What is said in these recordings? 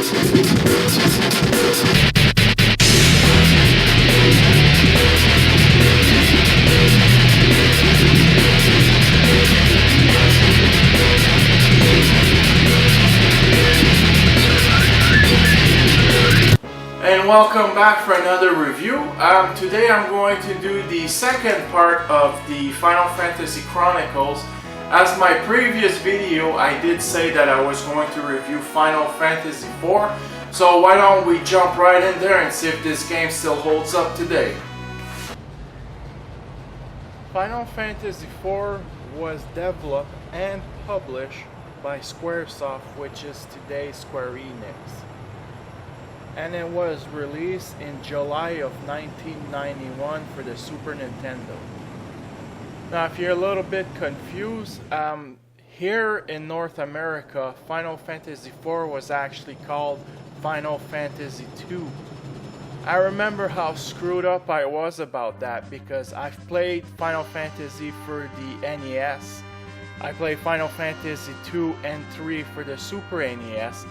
And welcome back for another review. Today I'm going to do the second part of the Final Fantasy Chronicles. As my previous video, I did say that I was going to review Final Fantasy IV. So why don't we jump right in there and see if this game still holds up today. Final Fantasy IV was developed and published by Squaresoft, which is today Square Enix. And it was released in July of 1991 for the Super Nintendo. Now if you're a little bit confused, here in North America, Final Fantasy IV was actually called Final Fantasy II. I remember how screwed up I was about that because I've played Final Fantasy for the NES. I played Final Fantasy II and III for the Super NES.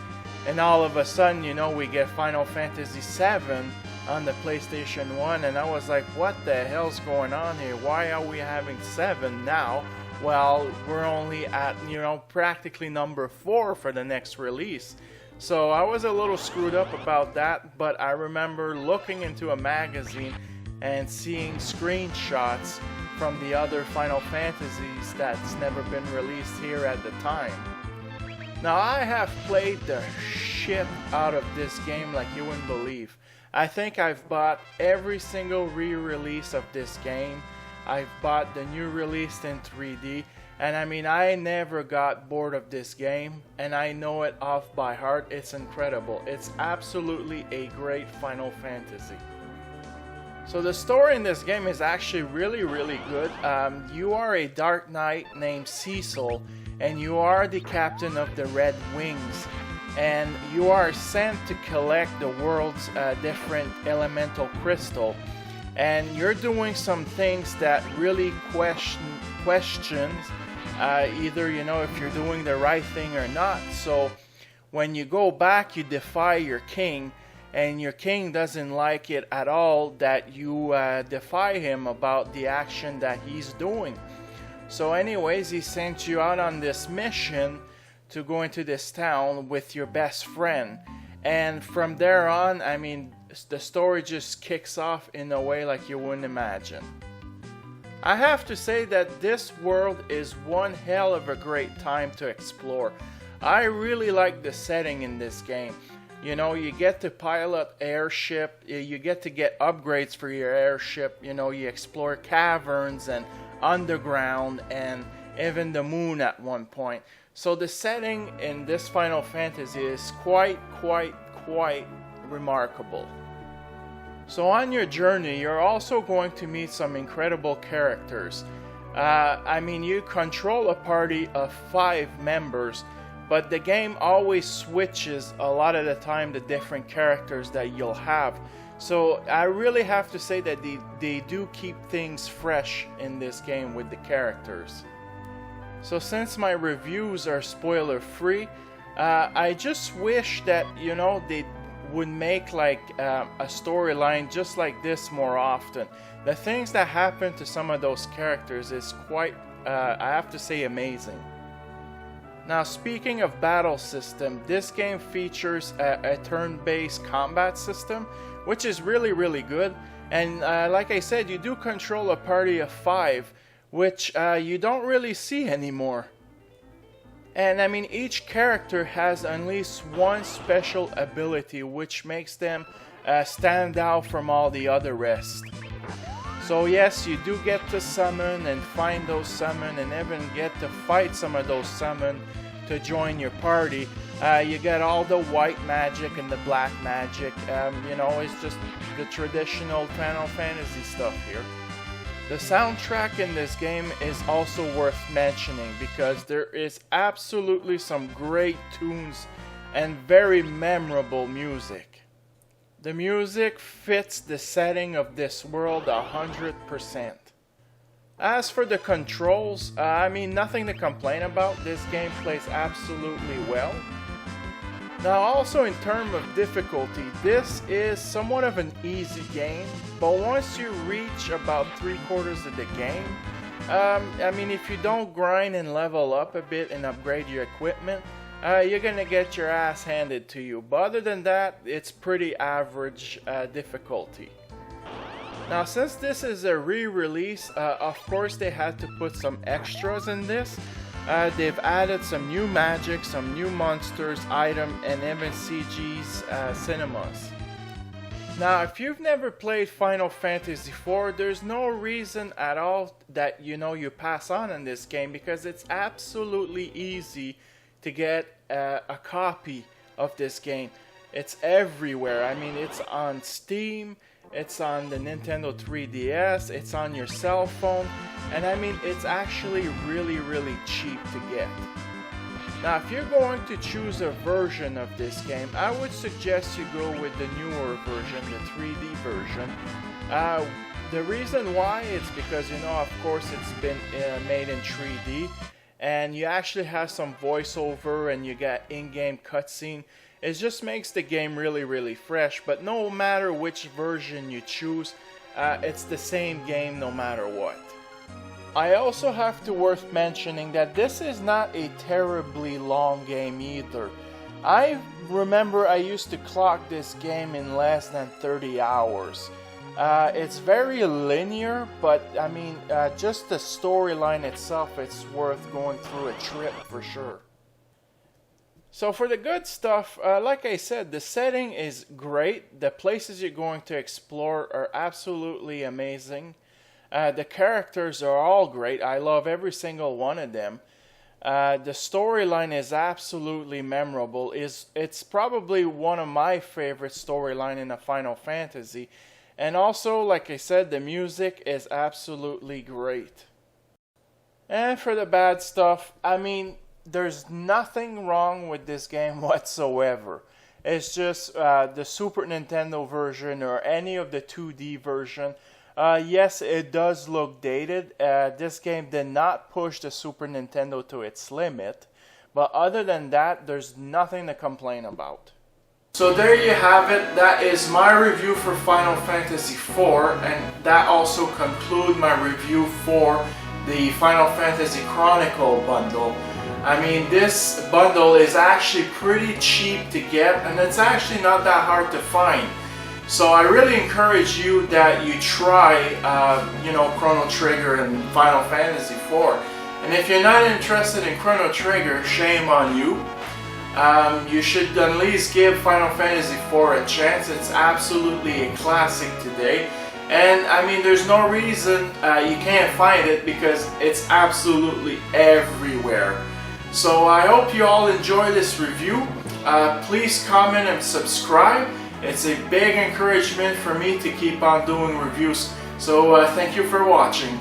And all of a sudden, you know, we get Final Fantasy VII on the PlayStation 1, and I was like, what the hell's going on here? Why are we having 7 now? Well, we're only at, you know, practically number 4 for the next release. So I was a little screwed up about that, but I remember looking into a magazine and seeing screenshots from the other Final Fantasies that's never been released here at the time. Now I have played the shit out of this game like you wouldn't believe. I think I've bought every single re-release of this game. I've bought the new release in 3D, and I mean I never got bored of this game, and I know it off by heart. It's incredible. It's absolutely a great Final Fantasy. So the story in this game is actually really good. You are a Dark Knight named Cecil, and you are the captain of the Red Wings, and you are sent to collect the world's different elemental crystal, and you're doing some things that really questions either, you know, if you're doing the right thing or not. So when you go back, you defy your king, and your king doesn't like it at all that you defy him about the action that he's doing. So anyways, he sent you out on this mission to go into this town with your best friend. And from there on, I mean, the story just kicks off in a way like you wouldn't imagine. I have to say that this world is one hell of a great time to explore. I really like the setting in this game. You know, you get to pilot airship, you get to get upgrades for your airship, you know, you explore caverns and underground and even the moon at one point. So the setting in this Final Fantasy is quite remarkable. So on your journey, you're also going to meet some incredible characters. I mean, you control a party of 5 members, but the game always switches a lot of the time the different characters that you'll have. So I really have to say that they do keep things fresh in this game with the characters. So since my reviews are spoiler free, I just wish that, you know, they would make like a storyline just like this more often. The things that happen to some of those characters is quite, I have to say, amazing. Now speaking of battle system, this game features a turn-based combat system, which is really good. And like I said, you do control a party of 5, which you don't really see anymore. And I mean, each character has at least one special ability which makes them stand out from all the other rest. So yes, you do get to summon and find those summon and even get to fight some of those summon to join your party. You get all the white magic and the black magic. You know, it's just the traditional Final Fantasy stuff here. The soundtrack in this game is also worth mentioning because there is absolutely some great tunes and very memorable music. The music fits the setting of this world 100%. As for the controls, I mean, nothing to complain about. This game plays absolutely well. Now also in terms of difficulty, this is somewhat of an easy game, but once you reach about 3/4 of the game, I mean, if you don't grind and level up a bit and upgrade your equipment, you're gonna get your ass handed to you. But other than that, it's pretty average difficulty. Now since this is a re-release, of course they had to put some extras in this. They've added some new magic, some new monsters, item, and even CG's cinemas. Now if you've never played Final Fantasy IV, there's no reason at all that you pass on in this game, because it's absolutely easy to get a copy of this game. It's everywhere. I mean, it's on Steam, it's on the Nintendo 3DS, it's on your cell phone, and I mean, it's actually really cheap to get. Now, if you're going to choose a version of this game, I would suggest you go with the newer version, the 3D version. The reason why is because, of course, it's been made in 3D, and you actually have some voiceover and you got in-game cutscene. It just makes the game really fresh, but no matter which version you choose, it's the same game no matter what. I also have to worth mentioning that this is not a terribly long game either. I remember I used to clock this game in less than 30 hours. It's very linear, but I mean, just the storyline itself, it's worth going through a trip for sure. So for the good stuff, like I said, the setting is great. The places you're going to explore are absolutely amazing. The characters are all great. I love every single one of them. The storyline is absolutely memorable. It's probably one of my favorite storylines in a Final Fantasy. And also, like I said, the music is absolutely great. And for the bad stuff, I mean, there's nothing wrong with this game whatsoever. It's just the Super Nintendo version or any of the 2D version. Yes, it does look dated. This game did not push the Super Nintendo to its limit. But other than that, there's nothing to complain about. So there you have it. That is my review for Final Fantasy IV. And that also concludes my review for the Final Fantasy Chronicle bundle. I mean, this bundle is actually pretty cheap to get, and it's actually not that hard to find. So I really encourage you that you try, Chrono Trigger and Final Fantasy IV. And if you're not interested in Chrono Trigger, shame on you. You should at least give Final Fantasy IV a chance. It's absolutely a classic today. And I mean, there's no reason you can't find it, because it's absolutely everywhere. So I hope you all enjoy this review. Please comment and subscribe. It's a big encouragement for me to keep on doing reviews. So thank you for watching.